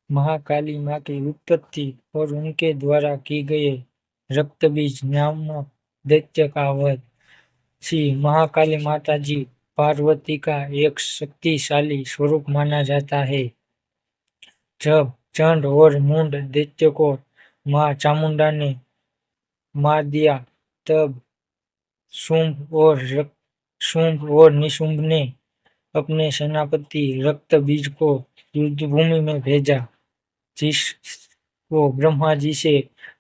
महाकाली माँ की उत्पत्ति और उनके द्वारा की गए रक्तबीज नामक दैत्य का वध। श्री महाकाली माता जी पार्वती का एक शक्तिशाली स्वरूप माना जाता है। जब चंड और मुंड दैत्य को माँ चामुंडा ने मार दिया, तब शुंभ और निशुंभ ने अपने सेनापति रक्तबीज को युद्धभूमि में भेजा, जिसको ब्रह्मा जी से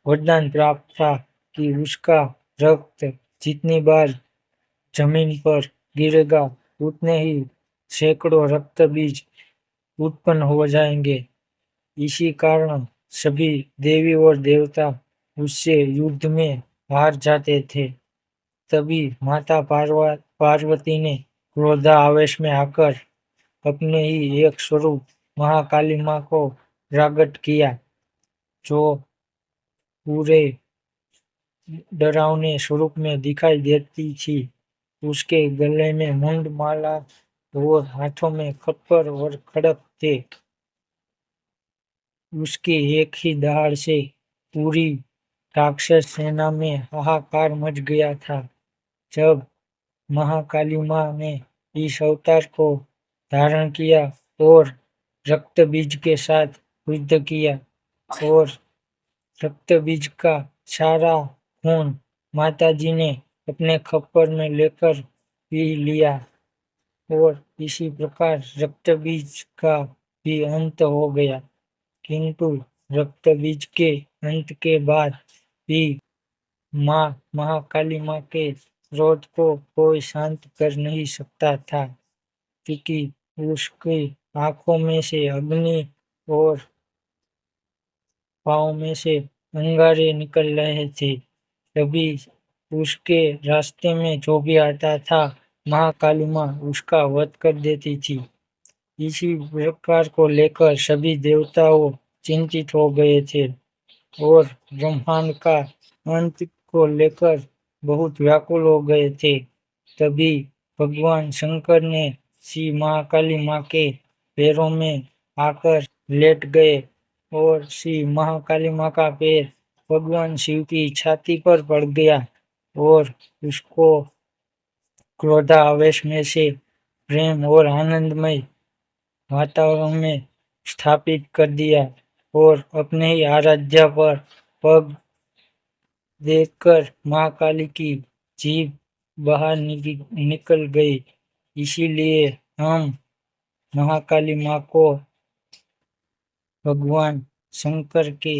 वरदान प्राप्त था कि उसका रक्त जितनी बार जमीन पर गिरेगा, उतने ही सैकड़ों रक्तबीज उत्पन्न हो जाएंगे। इसी कारण सभी देवी और देवता उससे युद्ध में हार जाते थे। तभी माता पार्वती ने क्रोधावेश में आकर अपने ही एक स्वरूप महाकाली माँ को प्रकट किया, जो पूरे डरावने स्वरूप में दिखाई देती थी। उसके गले में मुंड माला और हाथों में खप्पर और खड़ग थे। उसकी एक ही दहाड़ से पूरी राक्षस सेना में हाहाकार मच गया था। जब महाकाली माँ ने इस अवतार को धारण किया और रक्तबीज के साथ युद्ध किया, और रक्तबीज का सारा खून माताजी ने अपने खप्पर में लेकर पी लिया, और इसी प्रकार रक्तबीज का भी अंत हो गया। किंतु रक्तबीज के अंत के बाद भी माँ महाकाली माँ के क्रोध को कोई शांत कर नहीं सकता था, क्योंकि उसकी आंखों में से अग्नि और पाँव में से अंगारे निकल रहे थे। तभी उसके रास्ते में जो भी आता था, महाकाली माँ उसका वध कर देती थी। इसी प्रकार को लेकर सभी देवताओं चिंतित हो गए थे और ब्रह्मांड का अंत को लेकर बहुत व्याकुल हो गए थे। तभी भगवान शंकर ने श्री महाकाली माँ के पैरों में आकर लेट गए, और श्री महाकाली माँ का पैर भगवान शिव की छाती पर पड़ गया, और उसको क्रोधावेश में से प्रेम और आनंदमय वातावरण में स्थापित कर दिया, और अपने ही आराध्या पर पग देखकर महाकाली की जीभ बाहर निकल गई। इसीलिए हम महाकाली माँ को भगवान शंकर के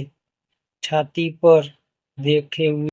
छाती पर देखे हुए